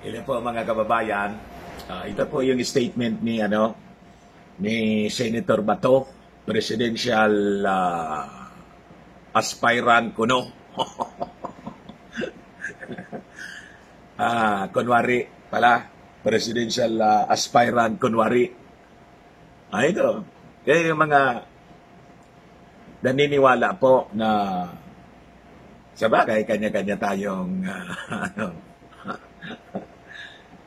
Ilan po mga kababayan, ito po yung statement ni Senator Bato, presidential aspirant kuno. Kunwari pala, presidential aspirant kunwari. Ito. Kaya yung mga naniniwala po na sa bagay, kanya-kanya tayong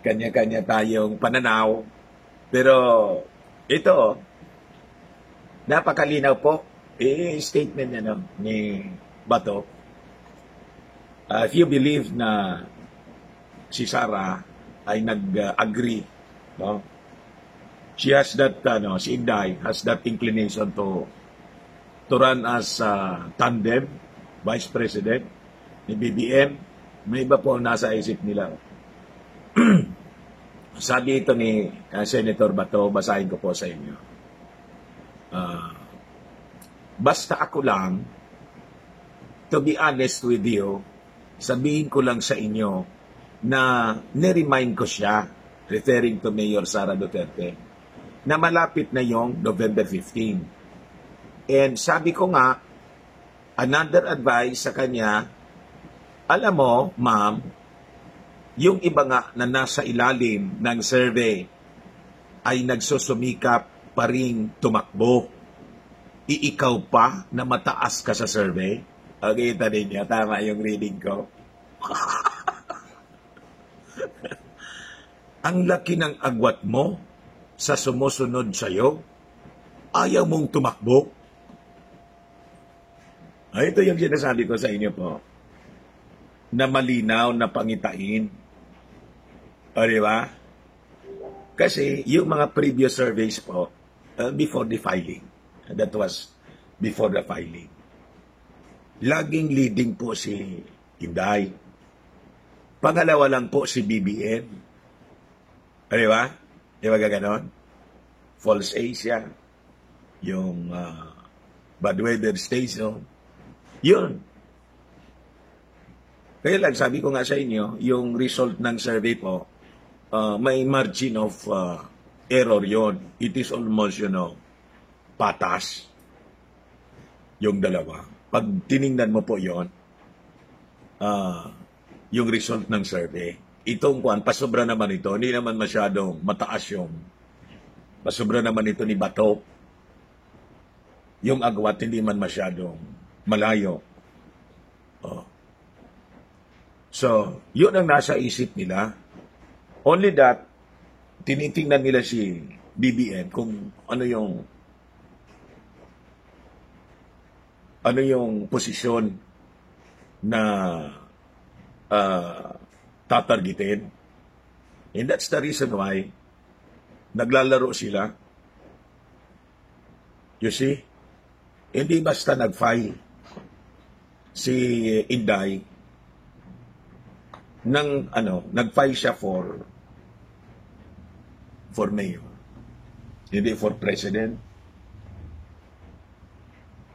kanya-kanya tayong pananaw. Pero ito, napakalinaw po statement ni Bato. If you believe na si Sara ay nag-agree, no? She has that, si Inday has that inclination to run as tandem vice president ni BBM. May iba po ang nasa isip nila. Sabi ito ni Senator Bato, basahin ko po sa inyo. Basta ako lang, to be honest with you, sabihin ko lang sa inyo na niremind ko siya, referring to Mayor Sara Duterte, na malapit na yung November 15. And sabi ko nga, another advice sa kanya, alam mo, ma'am, yung iba nga na nasa ilalim ng survey ay nagsusumikap pa rin tumakbo. Iikaw pa na mataas ka sa survey? Okay, kita ninyo, tama yung reading ko. Ang laki ng agwat mo sa sumusunod sa'yo, ayaw mong tumakbo. Ito yung sinasabi ko sa inyo po, na malinaw na pangitain. O, di ba? Kasi yung mga previous surveys po, before the filing, that was before the filing, laging leading po si Inday. Pangalawa lang po si BBM. O, di ba? Di ba gaganon? False Asia, yung bad weather station, yun. Kaya lang, sabi ko nga sa inyo, yung result ng survey po, may margin of error yon. It is almost, patas. Yung dalawa. Pag tiningnan mo po yon, yung result ng survey, itong pasobra naman ito, hindi naman masyadong mataas yung pasobra naman ito ni Bato. Yung agwat, hindi man masyadong malayo. So, yun ang nasa isip nila. Only that, tinitingnan nila si BBM kung ano yung posisyon na tatargetin. And that's the reason why naglalaro sila. You see? Hindi basta nag-file si Inday nag-file siya for mayor. Hindi for president.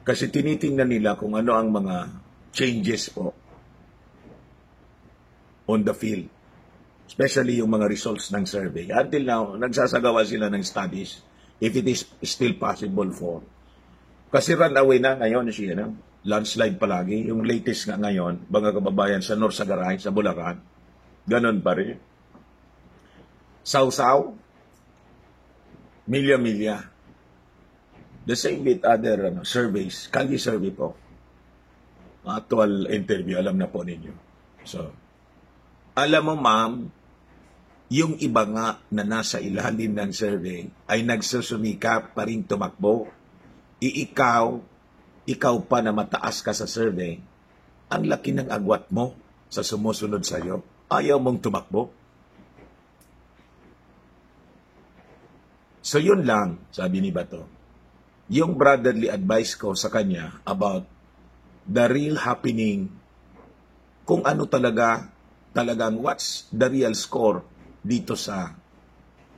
Kasi tinitingnan nila kung ano ang mga changes po on the field. Especially yung mga results ng survey. Until now, nagsasagawa sila ng studies if it is still possible for. Kasi runaway na ngayon siya, landslide palagi. Yung latest nga ngayon, mga kababayan sa Norsagaray, sa Bulacan, ganon pa rin. Sausaw, milya-milya. The same with other surveys, Kalye survey po. Actual interview, alam na po ninyo. So, alam mo ma'am, yung iba nga na nasa ilalim ng survey ay nagsusumikap pa rin tumakbo. Ikaw pa na mataas ka sa survey, ang laki ng agwat mo sa sumusunod sa'yo, ayaw mong tumakbo. So yun lang, sabi ni Bato. Yung brotherly advice ko sa kanya about the real happening, kung ano talagang what's the real score dito sa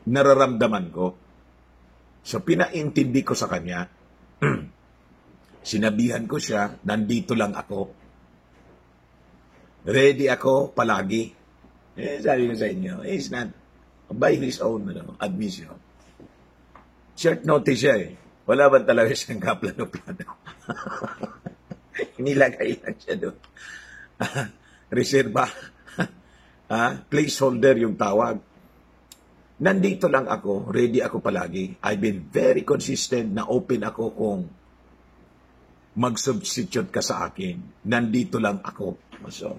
nararamdaman ko. So pinaintindi ko sa kanya, sinabihan ko siya, nandito lang ako. Ready ako palagi. Sabi ko sa inyo, he's not, by his own admission. Short notice siya eh. Wala ba talaga siyang kaplano-plano? Nilagay lang siya doon. Reserva. Placeholder yung tawag. Nandito lang ako, ready ako palagi. I've been very consistent na open ako kung mag-substitute ka sa akin. Nandito lang ako. So,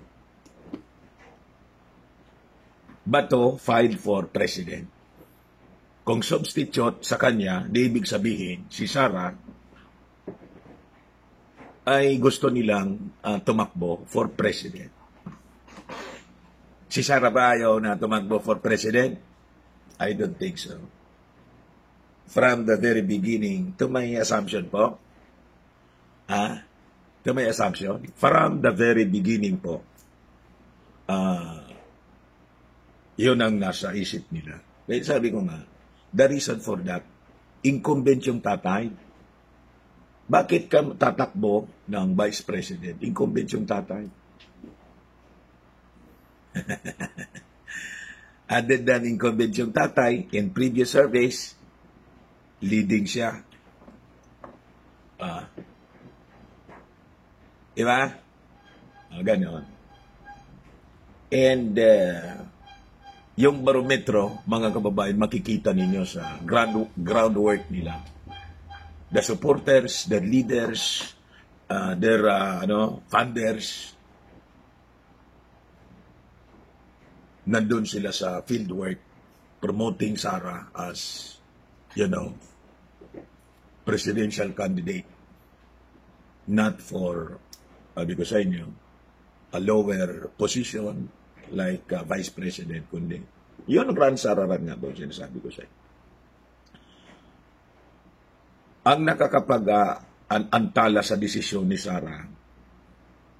Bato filed for president. Kung substitute sa kanya, di ibig sabihin, si Sara ay gusto nilang tumakbo for president. Si Sara ba ayaw na tumakbo for president? I don't think so. From the very beginning, to my assumption po, to my assumption, from the very beginning po, yun ang nasa isip nila. Kaya sabi ko nga, the reason for that, incumbent yung tatay. Bakit ka tatakbo ng vice president? Incumbent yung tatay. Other than incumbent yung tatay, in previous surveys, leading siya. Diba? Ganon. And yung barometro, mga kababayan, makikita ninyo sa groundwork nila. The supporters, the leaders, their funders, nandun sila sa fieldwork promoting Sara as, presidential candidate. Not for, sabi ko sa inyo, a lower position like vice president, kundi yun run Sara nga po, sinasabi ko sa inyo. Ang nakakapag-antala sa desisyon ni Sara,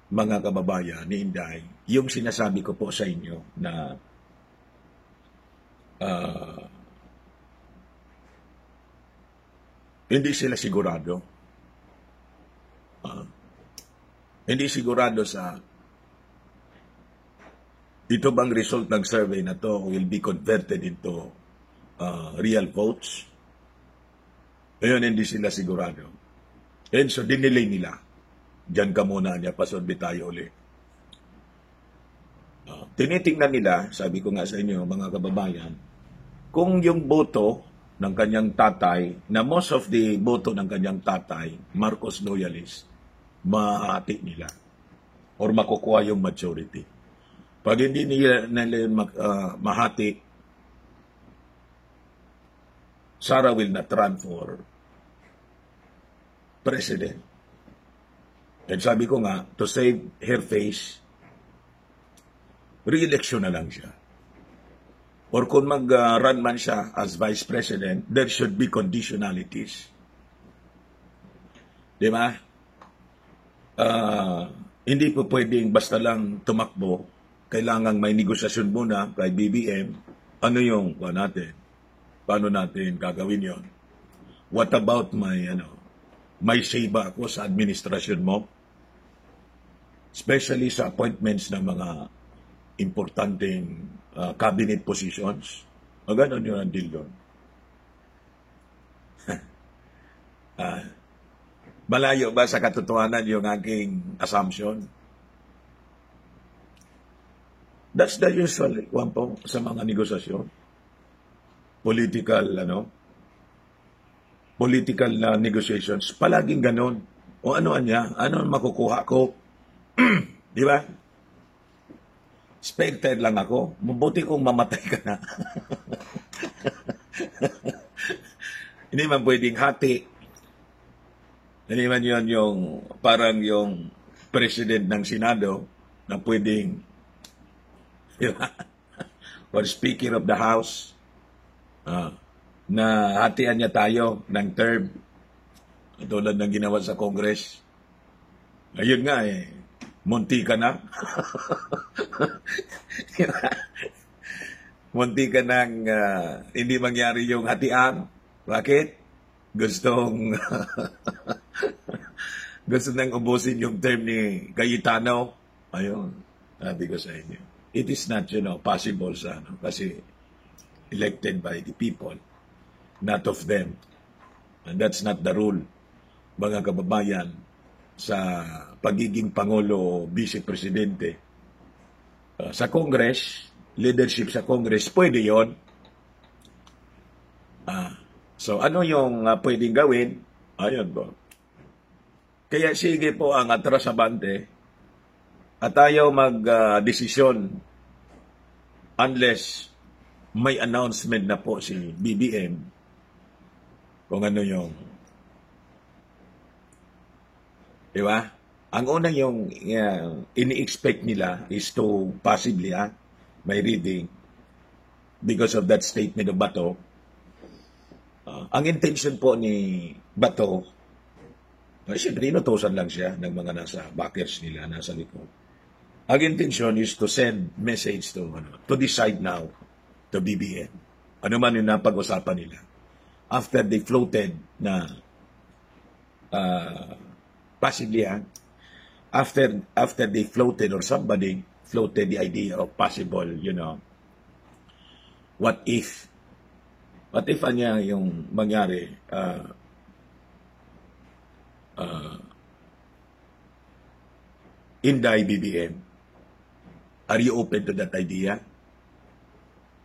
mga kababayan, ni Inday, yung sinasabi ko po sa inyo na hindi sila sigurado. Hindi sigurado sa ito bang result ng survey na to will be converted into real votes. Ngayon, hindi sila sigurado. And so, dinelay nila. Diyan ka muna niya, pasorbe tayo ulit. Tinitingnan nila, sabi ko nga sa inyo, mga kababayan, kung yung boto ng kanyang tatay, na most of the boto ng kanyang tatay, Marcos loyalist, mahati nila. Or makukuha yung majority. Pag hindi nila mahati, Sara will not run for president. And sabi ko nga, to save her face, re-election na lang siya. Or kung mag-run man siya as vice president, there should be conditionalities. Di ba? Hindi po pwedeng basta lang tumakbo. Kailangan may negosasyon muna kay BBM. Ano yung natin? Paano natin gagawin yon? What about may say ba ako sa administrasyon mo? Especially sa appointments ng mga importanteng cabinet positions. Ganon yun ang deal doon. Malayo ba sa katotohanan yung aking assumption? That's the usual one po sa mga negosasyon. Political na negotiations. Palaging ganon. O ano niya? Ano makukuha ko? Di ba? Expected lang ako. Mabuti kong mamatay ka na. Hindi man pwedeng hati. Hindi man yun yung parang yung president ng Senado na pwedeng, di ba? Or speaker of the House na hatian niya tayo ng term tulad ng ginawa sa Congress. Ayun nga munti ka na. Munti ka nang hindi mangyari yung hatian. Bakit? Gusto nang ubusin yung term ni Cayetano. Ayun, sabi ko sa inyo. it is not, possible sa kasi elected by the people, not of them. And that's not the rule, mga kababayan, sa pagiging Pangulo o Vice Presidente. Sa Congress, leadership sa Congress, pwede yon. So ano yung pwedeng gawin? Ayun po. Kaya sige po ang atrasabante at ayaw mag-desisyon unless may announcement na po si BBM kung ano yung, di ba? Ang unang yung ini-expect nila is to possibly, may reading, because of that statement of Bato. Ang intention po ni Bato, siyempre inutusan lang siya ng mga nasa backers nila, nasa likod. Ang intention is to send message to decide now to BBM. Ano man yung napag-usapan nila. After they floated na possibly, after they floated or somebody floated the idea of possible, what if anya yung mangyari, Inday BBM, are you open to that idea?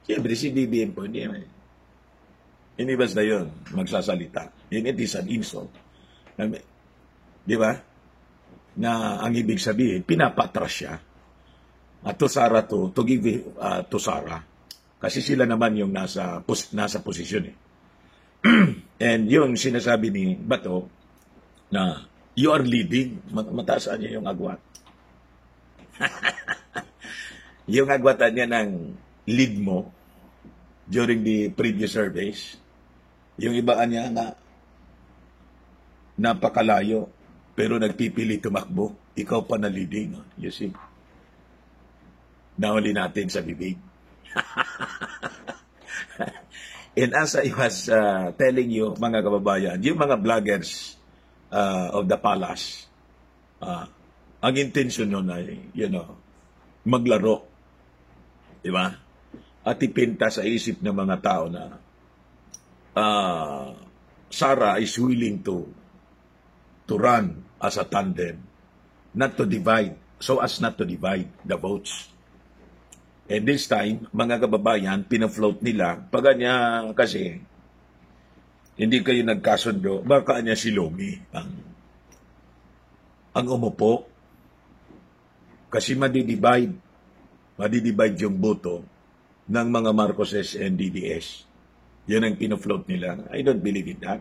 Siyempre si BBM po, hindi basta yun, magsasalita. It is an insult. Di ba? Na ang ibig sabihin, pinapatras siya. At to Sara to give to Sara. Kasi sila naman yung nasa posisyon eh. And yung sinasabi ni Bato na you are leading, matasaan niya yung agwat. Yung agwatan niya ng lead mo during the previous surveys, yung ibaan niya na napakalayo pero nagpipili tumakbo, ikaw pa na leading. You see? Nahuli natin sa bibig. And as I was telling you, mga kababayan, yung mga vloggers of the palace, ang intention nun ay, maglaro. Di ba? At ipinta sa isip ng mga tao na Sara is willing to run as a tandem, not to divide, so as not to divide the votes. And this time, mga kababayan, pinafloat nila, pag niya kasi, hindi kayo nagkasundo, baka niya si Lomi ang umupo, kasi madidivide yung boto ng mga Marcoses and DDS. Yan ang pinafloat nila. I don't believe in that.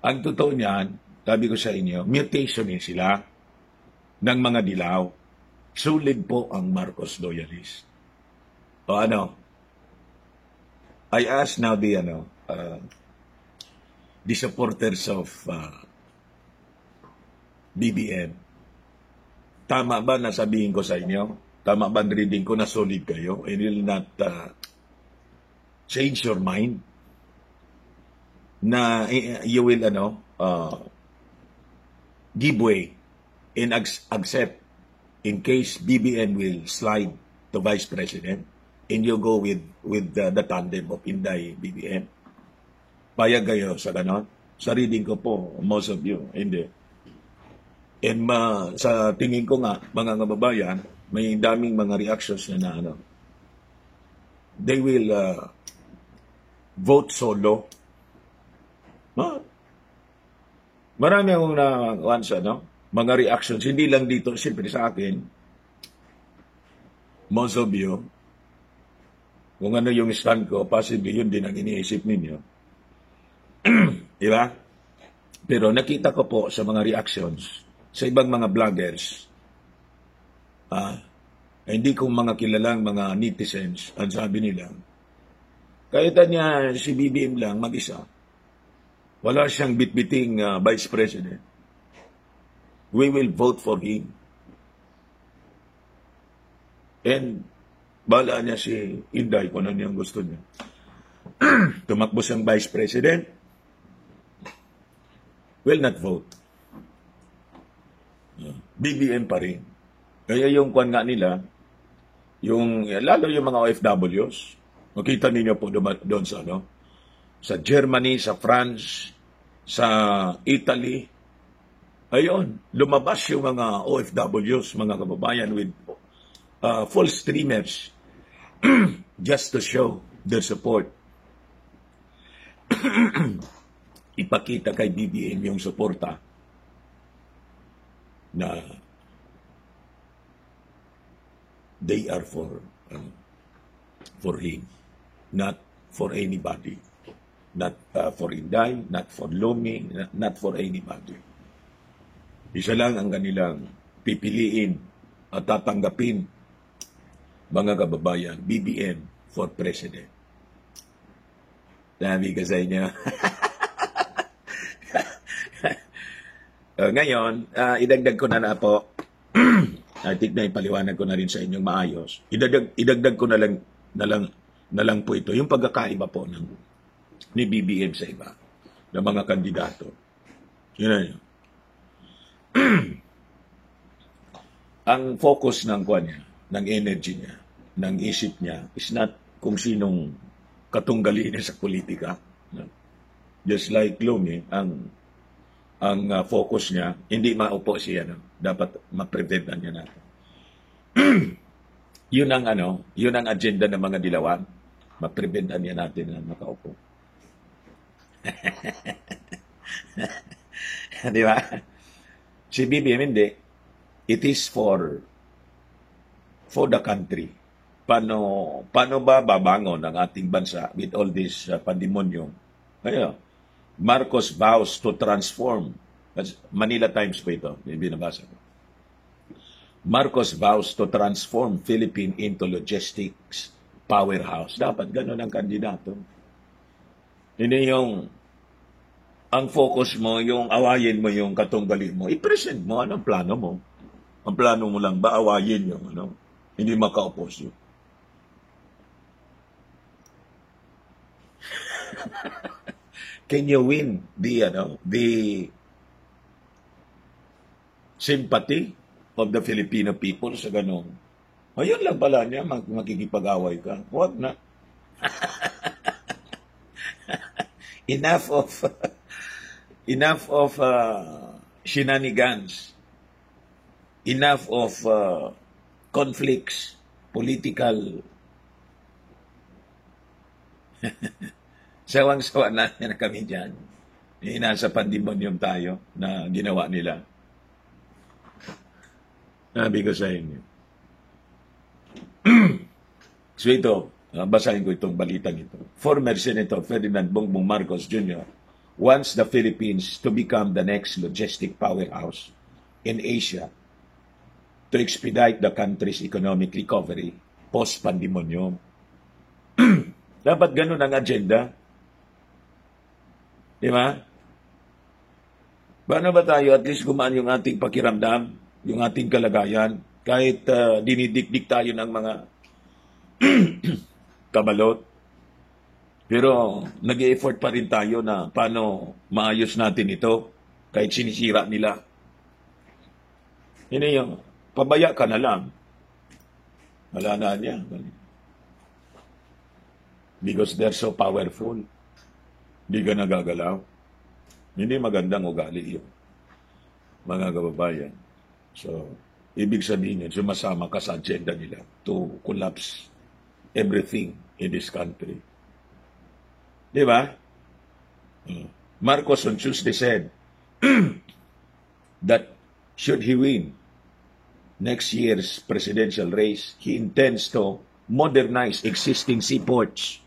Ang totoo niyan, sabi ko sa inyo, mutation sila ng mga dilaw. Sulit po ang Marcos loyalist. O I ask now the supporters of BBM, tama ba na sabihin ko sa inyo? Tama ba ang reading ko na solid kayo? And will not change your mind? Na you will give way and accept in case BBM will slide to Vice President and you go with the tandem of Inday BBM. Payag kayo sa ganon? Sa reading ko po, most of you, hindi. And sa tingin ko nga, mga kababayan, may daming mga reactions na they will vote solo. Marami akong mga reactions, hindi lang dito, siyempre sa akin, most of you, kung ano yung stand ko, possibly yun din ang iniisip ninyo. Diba? Pero nakita ko po sa mga reactions, sa ibang mga vloggers, hindi kong mga kilalang mga netizens, ang sabi nila, kahit niya si BBM lang mag-isa, wala siyang bitbiting Vice President, we will vote for him. And bala niya si Inday kung ano niyang gusto niya. Tumakbo siyang Vice President, will not vote. BBM pa rin. Kaya yung kwan nga nila, lalo yung mga OFWs, makita ninyo po doon sa, sa Germany, sa France, sa Italy, ayun, lumabas yung mga OFWs, mga kababayan with full streamers just to show their support. Ipakita kay BBM yung suporta na they are for him, not for anybody, not for Inday, not for Lumi, not for anybody. Isa lang ang kanilang pipiliin at tatanggapin, mga kababayan, BBM for President. Sabi ko sa inyo. Ngayon, idagdag ko na po. I think na ipaliwanag ko na rin sa inyong maayos. Idagdag ko na lang po ito. Yung pagkakaiba po ni BBM sa iba, ng mga kandidato. Yun na yun. Ang focus ng niya, ng energy niya, ng isip niya, is not kung sinong katunggali niya sa politika. Just like Lumi, ang focus niya, hindi maupo siya. Dapat ma-preventan niya natin. Yun ang agenda ng mga dilawan. Ma-preventan niya natin na makaupo. Di ba? Si BBM hindi. It is for the country. Paano ba babangon ang ating bansa with all this pandemonium? Ayun. Marcos vows to transform. Manila Times po ito. Binabasa ko. Marcos vows to transform Philippines into logistics powerhouse. Dapat ganun ang kandidato. Hindi yung ang focus mo, yung awayin mo yung katunggali mo, i-present mo anong plano mo. Ang plano mo lang ba awayin yung hindi maka-oppose yun. Can you win the sympathy of the Filipino people sa ganun? Ayun lang pala niya, makikipag-away ka. Huwag na. Enough of shenanigans. Enough of conflicts, political. Sawang-sawa na kami dyan. Nasa pandemonium tayo na ginawa nila. Sabi ko sa inyo. So ito, basahin ko itong balitang ito. Former Senator Ferdinand Bongbong Marcos Jr. wants the Philippines to become the next logistic powerhouse in Asia to expedite the country's economic recovery post-pandemonium. Dapat ganun ang agenda. Di ba? Paano ba tayo at least gumaan yung ating pakiramdam, yung ating kalagayan, kahit dinidikdik tayo ng mga kabalot. Pero nag-e-effort pa rin tayo na paano maayos natin ito kahit sinisira nila. Hindi yung pabaya ka na lang. Wala na niya. Because they're so powerful. Hindi ka nagagalaw. Hindi magandang ugali yun, mga kababayan. So, ibig sabihin yun, sumasama ka sa agenda nila to collapse everything in this country. Di ba? Marcos on Tuesday said that should he win next year's presidential race, he intends to modernize existing seaports,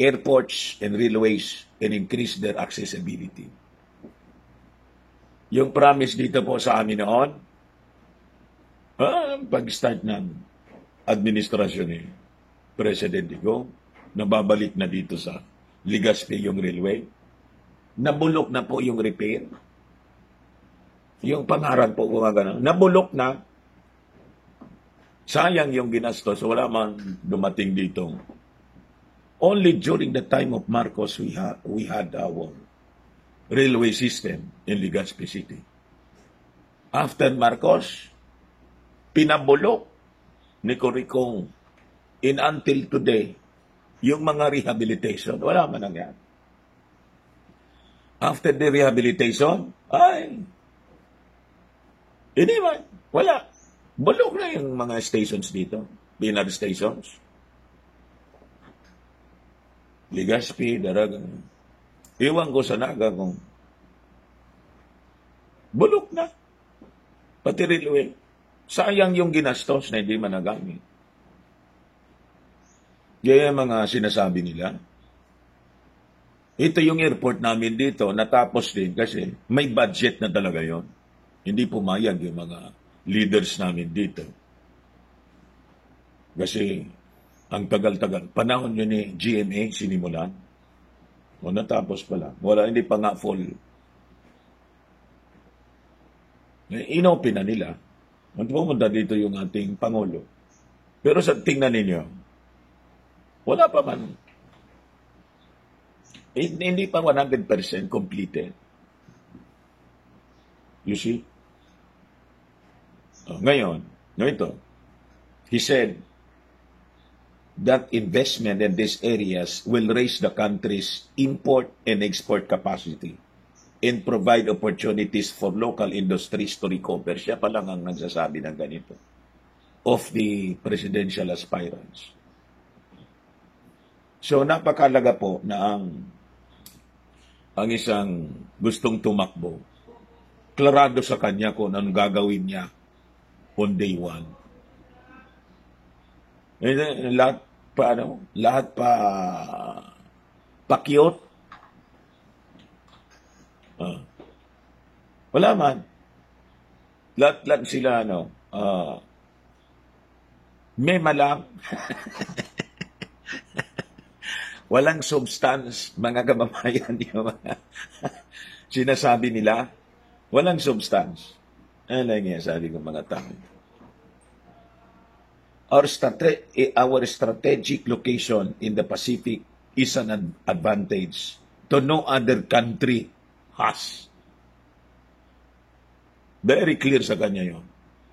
airports, and railways and increase their accessibility. Yung promise dito po sa amin noon, pag-start ng administrasyon ni President Digong, nababalik na dito sa Legazpi yung railway. Nabulok na po yung repair. Yung pangarap po kung gano'n, nabulok na. Sayang yung ginastos, wala man dumating dito. Only during the time of Marcos, we had our railway system in Legazpi City. After Marcos, pinabulok ni Coricong in until today yung mga rehabilitation. Wala man nangyari. After the rehabilitation, hindi man. Wala. Bulok na yung mga stations dito. PNR stations. Legazpi, Daraga. Iwan ko sa Naga kung bulok na. Pati railway. Sayang yung ginastos na hindi man nagamit. Kaya mga sinasabi nila, ito yung airport namin dito, natapos din kasi may budget na talaga yon. Hindi pumayag yung mga leaders namin dito. Kasi ang tagal-tagal. Panahon yun ni GMA, sinimulan. O natapos pala. Wala, hindi pa nga full. Inopen na nila. Pumunta dito yung ating Pangulo. Pero sa tingnan ninyo, wala pa man. Hindi pa 100% completed. You see? Ngayon, ito. He said that investment in these areas will raise the country's import and export capacity and provide opportunities for local industries to recover. Siya pa lang ang nagsasabi ng ganito of the presidential aspirants. So, napakalaga po na ang isang gustong tumakbo, klarado sa kanya kung anong gagawin niya on day one. Lahat pa cute. Wala man. Lahat sila, may malang. Walang substance, mga kababayan, yung mga sinasabi nila. Walang substance. Ano lang yan, sabi ko mga tao. Our strategic location in the Pacific is an advantage to no other country has. Very clear sa kanya yun.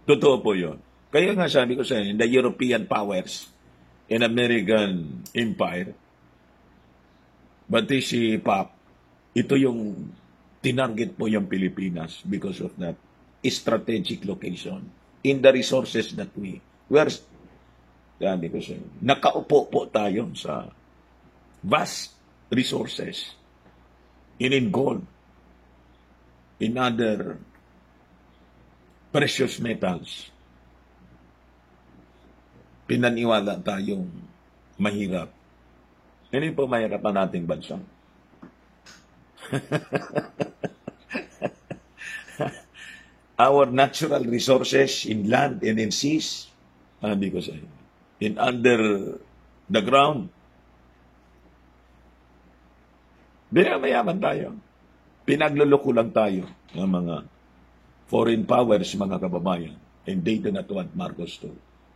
Totoo po yun. Kaya nga sabi ko sa inyo, the European powers in American Empire, pati si Pap, ito yung tinarget po yung Pilipinas because of that strategic location in the resources that we are. Sabi ko sa inyo, nakaupo po tayo sa vast resources in gold, in other precious metals. Pinaniwala tayong mahirap. Hindi po mahirap ang ating bansa. Our natural resources in land and in seas, sabi ko sa inyo, in under the ground, mayaman tayo. Pinagluloko lang tayo ng mga foreign powers, mga kababayan. And they do not want Marcos to.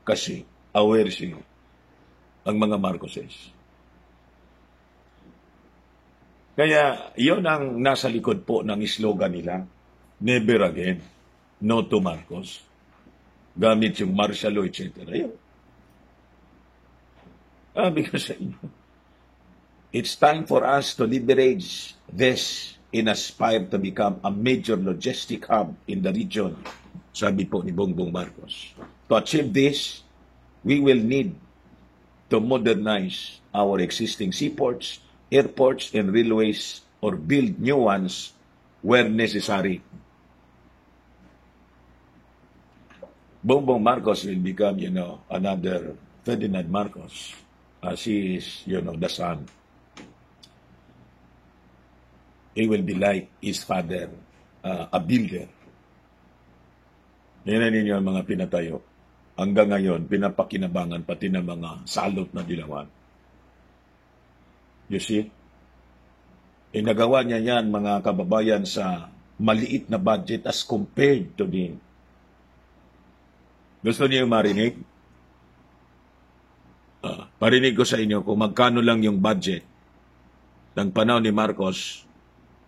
Kasi aware siya ang mga Marcoses. Kaya yun ang nasa likod po ng slogan nila, never again, no to Marcos. Gamit yung martial law, etc. Yun. Because it's time for us to leverage this and aspire to become a major logistic hub in the region, sabi po ni Bongbong Marcos. To achieve this, we will need to modernize our existing seaports, airports, and railways, or build new ones where necessary. Bongbong Marcos will become, another Ferdinand Marcos, as he is, the son. He will be like his father, a builder. Yan ninyo ang mga pinatayo. Hanggang ngayon, pinapakinabangan pati ng mga salot na dilawan. You see? Nagawa niya yan, mga kababayan, sa maliit na budget as compared to the... Gusto niyo marinig? Parinig ko sa inyo kung magkano lang yung budget ng panahon ni Marcos,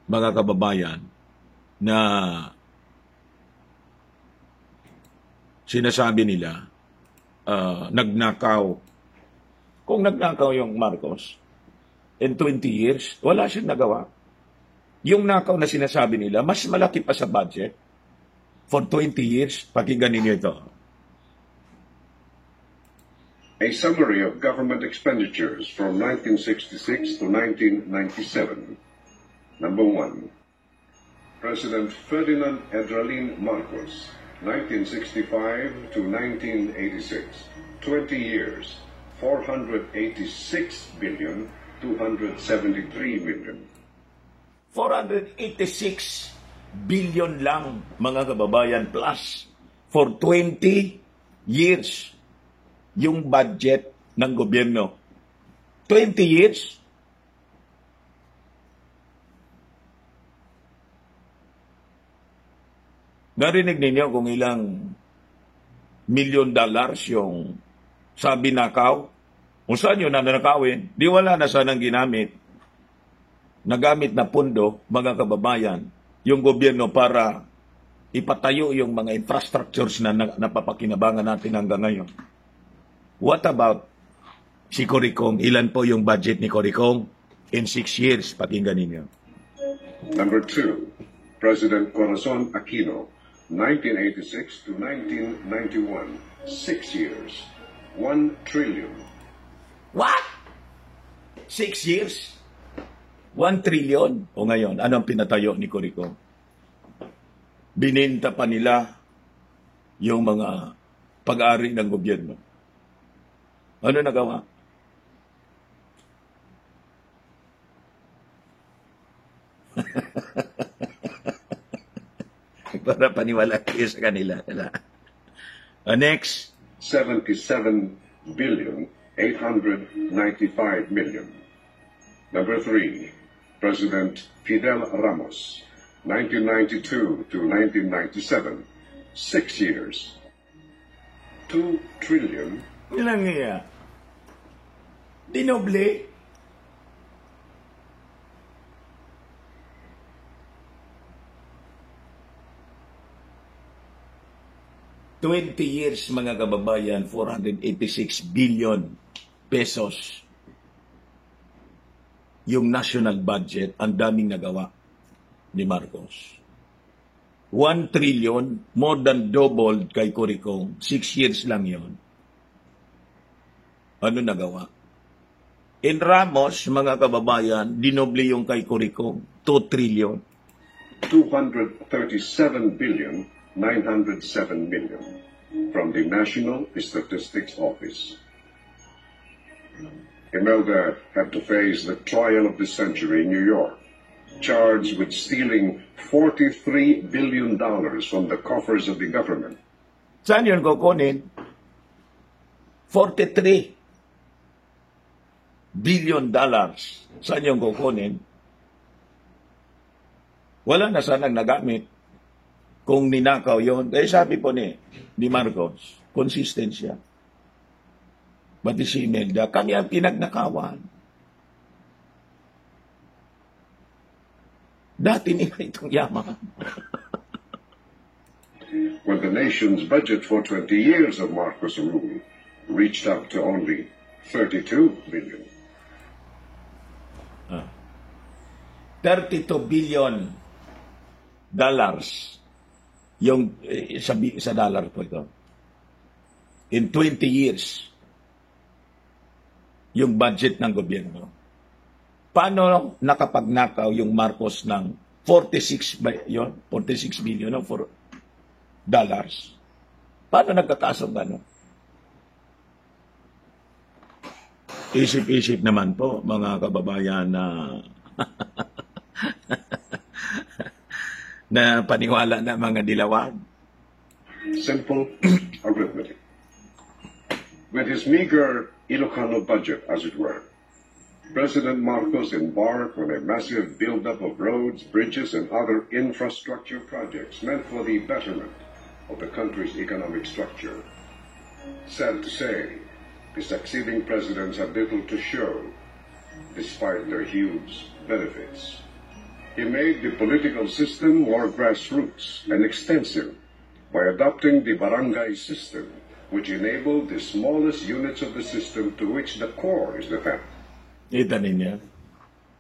mga kababayan, na sinasabi nila, nagnakaw. Kung nagnakaw yung Marcos, in 20 years, wala siyang nagawa. Yung nakaw na sinasabi nila, mas malaki pa sa budget. For 20 years, pakinggan ninyo ito. A summary of government expenditures from 1966 to 1997. Number 1. President Ferdinand Edralin Marcos, 1965 to 1986. 20 years, 486 billion, 273 million. 486 billion lang, mga kababayan, plus for 20 years yung budget ng gobyerno. 20 years. Narinig ninyo kung ilang $1 million yung sabi nakaw? Kung saan yun na nanakawin? Di wala na sanang ginamit. Nagamit na pundo, mga kababayan, yung gobyerno para ipatayo yung mga infrastructures na napapakinabangan natin hanggang ngayon. What about si Coricong? Ilan po yung budget ni Coricong in 6 years? Pakinggan ninyo. Number 2, President Corazon Aquino, 1986 to 1991, 6 years, 1 trillion. What? 6 years? 1 trillion? O ngayon, anong pinatayo ni Coricong? Bininta pa nila yung mga pag-aari ng gobyerno. Ano nagawa? Para paniwala kayo sa kanila. Next. 77 billion, 895 million. Number 3, President Fidel Ramos, 1992 to 1997, 6 years, 2 trillion. Ilang niya? Dinoble. $20 years, mga kababayan, 486 billion pesos. Yung national budget, ang daming nagawa ni Marcos. 1 trillion, more than doubled kay Coricong. 6 years lang yon. Ano nagawa? In Ramos, mga kababayan, dinoble yung kay Coricong. 2 trillion. 237 billion, 907 million from the National Statistics Office. Imelda had to face the trial of the century in New York, charged with stealing $43 billion from the coffers of the government. Saan yun kukunin? 43 billion dollars. Saan yung kukunin? Wala na sanang nagamit. Kung ninakaw yun, eh sabi po ni Marcos, consistent siya. Pati si Imelda, kami ang pinagnakawan. Dati nila itong yaman. When the nation's budget for 20 years of Marcos rule reached up to only 32 billion. 32 billion dollars yung sa dollar po ito. In 20 years, yung budget ng gobyerno. Paano nakapagnakaw yung Marcos ng 46 billion no, for dollars? Paano nagkataas ang gano'n? Isip-isip naman po, mga kababayan, na na paniwala na mga dilawan. Simple arithmetic. With his meager Ilocano budget, as it were, President Marcos embarked on a massive buildup of roads, bridges, and other infrastructure projects meant for the betterment of the country's economic structure. Sad to say, the succeeding presidents have little to show, despite their huge benefits. He made the political system more grassroots and extensive, by adopting the barangay system, which enabled the smallest units of the system to which the core is attached. Kita ninyo.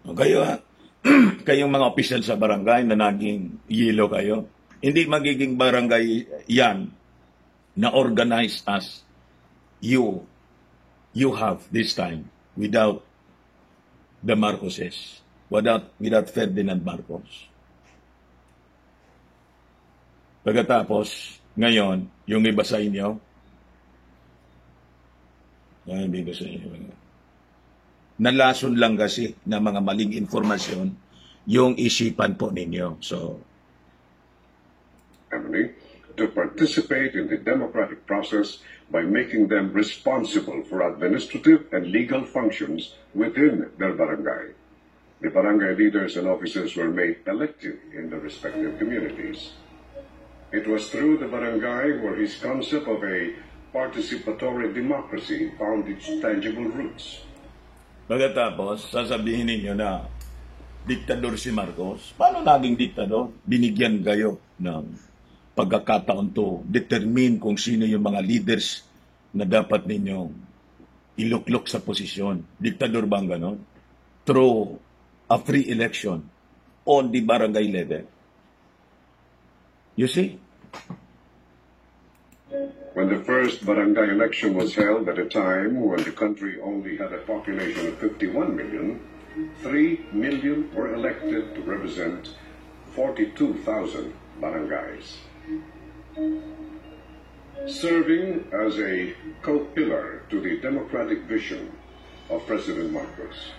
O kayo ha, kayong mga opisyal sa barangay na naging yelo kayo, hindi magiging barangay yan na organized as you have this time without the Marcoses, without Ferdinand Marcos. Pagkatapos, ngayon, yung iba sa inyo, hindi ko sa inyo, nalason lang kasi na mga maling informasyon yung isipan po ninyo. So, to participate in the democratic process by making them responsible for administrative and legal functions within their barangay. The barangay leaders and officers were made elected in the respective communities. It was through the barangay where his concept of a participatory democracy found its tangible roots. pagkatapos, sasabihin ninyo na diktador si Marcos. Paano naging diktador? Binigyan kayo ng pagkakataon to determine kung sino yung mga leaders na dapat ninyong iluklok sa posisyon. Diktador ba ang ganon? Through a free election on the barangay level. You see? When the first barangay election was held at a time when the country only had a population of 51 million, 3 million were elected to represent 42,000 barangays. Serving as a co-pillar to the democratic vision of President Marcos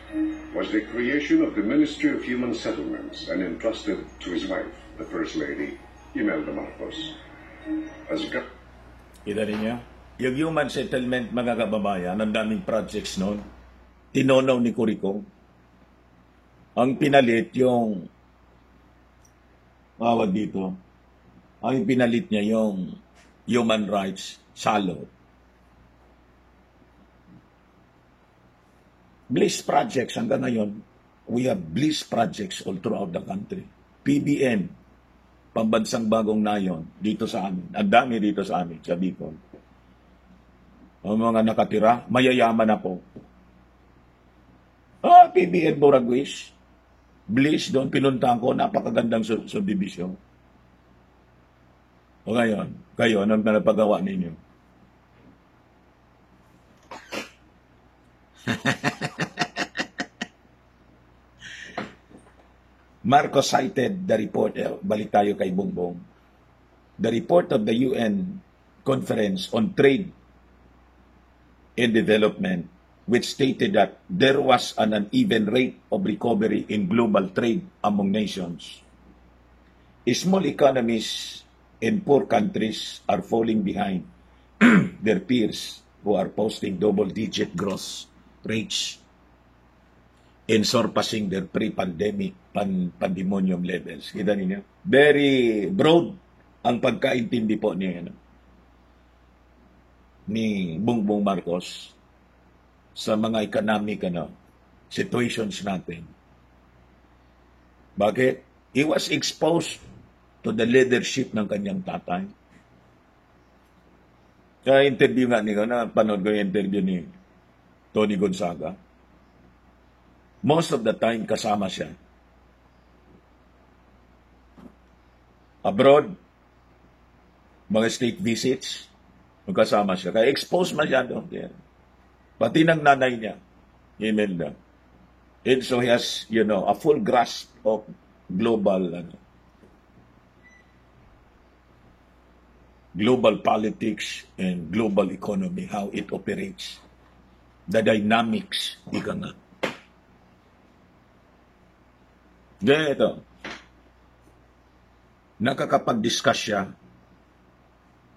was the creation of the Ministry of Human Settlements and entrusted to his wife, the First Lady, Imelda Marcos. Kita niyo? Yung human settlement, mga kababayan, ang daming projects noon, tinonaw ni Corico. Ang pinalit yung, tawag dito, ang pinalit niya yung human rights salo. Bliss projects hanggang ngayon, we have Bliss projects all throughout the country. PBN, Pambansang Bagong Nayon, dito sa amin. Ang dami dito sa amin, sa Bicol. Ang mga nakatira, mayayaman na po. PBN Boraguis, Bliss, doon pinuntahan ko, napakagandang subdivision. O ngayon, kayo, anong napagawa ninyo? Marcos cited the report, balik tayo kay Bongbong, the report of the UN Conference on Trade and Development, which stated that there was an uneven rate of recovery in global trade among nations. Small economies and poor countries are falling behind their peers who are posting double-digit growth rates and surpassing their pre-pandemic pandemonium levels. Kita ninyo? Very broad ang pagkaintindi po ni Bongbong Marcos sa mga economic situations natin. Bakit? He was exposed to the leadership ng kanyang tatay. Sa interview nga panood ko yung interview ni Tony Gonzaga. Most of the time, kasama siya. Abroad, mga state visits, magkasama siya. Kaya exposed masyado. Yeah. Pati ng nanay niya, Imelda. And so he has, a full grasp of global politics and global economy, how it operates. The dynamics, ika nga. Ganito, nakakapag-discuss siya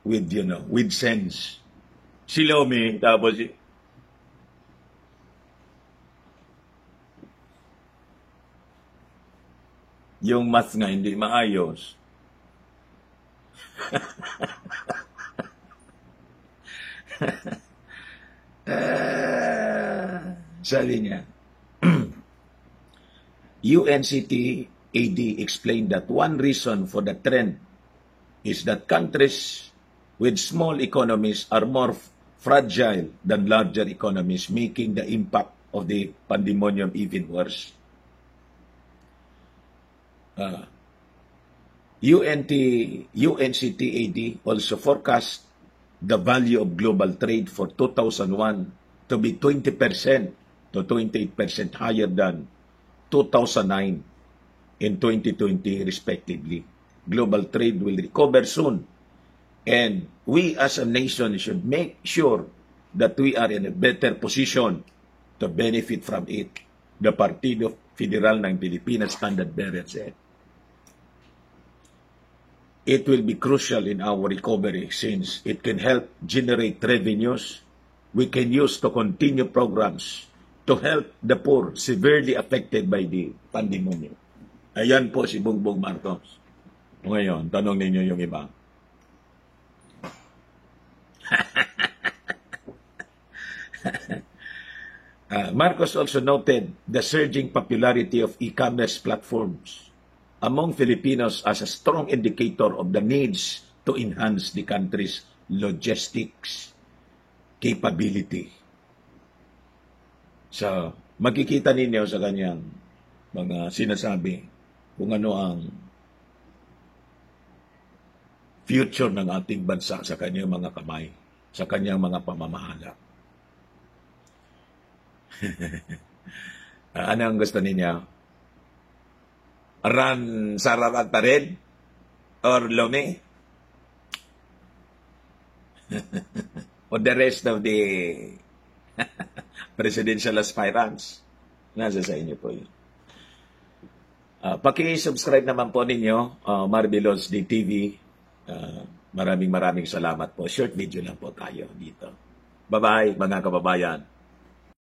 with sense. Si Lomi, tapos yung math nga hindi maayos. Sabi niya, UNCT AD explained that one reason for the trend is that countries with small economies are more fragile than larger economies, making the impact of the pandemonium even worse. UNCTAD also forecast the value of global trade for 2001 to be 20% to 28% higher than 2009 and 2020 respectively. Global trade will recover soon, and we as a nation should make sure that we are in a better position to benefit from it. The Partido Federal ng Pilipinas standard-bearer said. It will be crucial in our recovery since it can help generate revenues we can use to continue programs to help the poor severely affected by the pandemic. Ayan po si Bongbong Marcos. Ngayon, tanong ninyo yung iba. Marcos also noted the surging popularity of e-commerce platforms among Filipinos as a strong indicator of the needs to enhance the country's logistics capability. So, makikita ninyo sa kanyang mga sinasabi kung ano ang future ng ating bansa sa kanyang mga kamay, sa kanyang mga pamamahala. Ano ang gusto ninyo? Ran Sararat pa rin? Or Lome? Or the rest of the presidential aspirants? Nasa sa inyo po yun. Paki-subscribe naman po ninyo, Marvelous DTV. Maraming salamat po. Short video lang po tayo dito. Bye-bye, mga kababayan.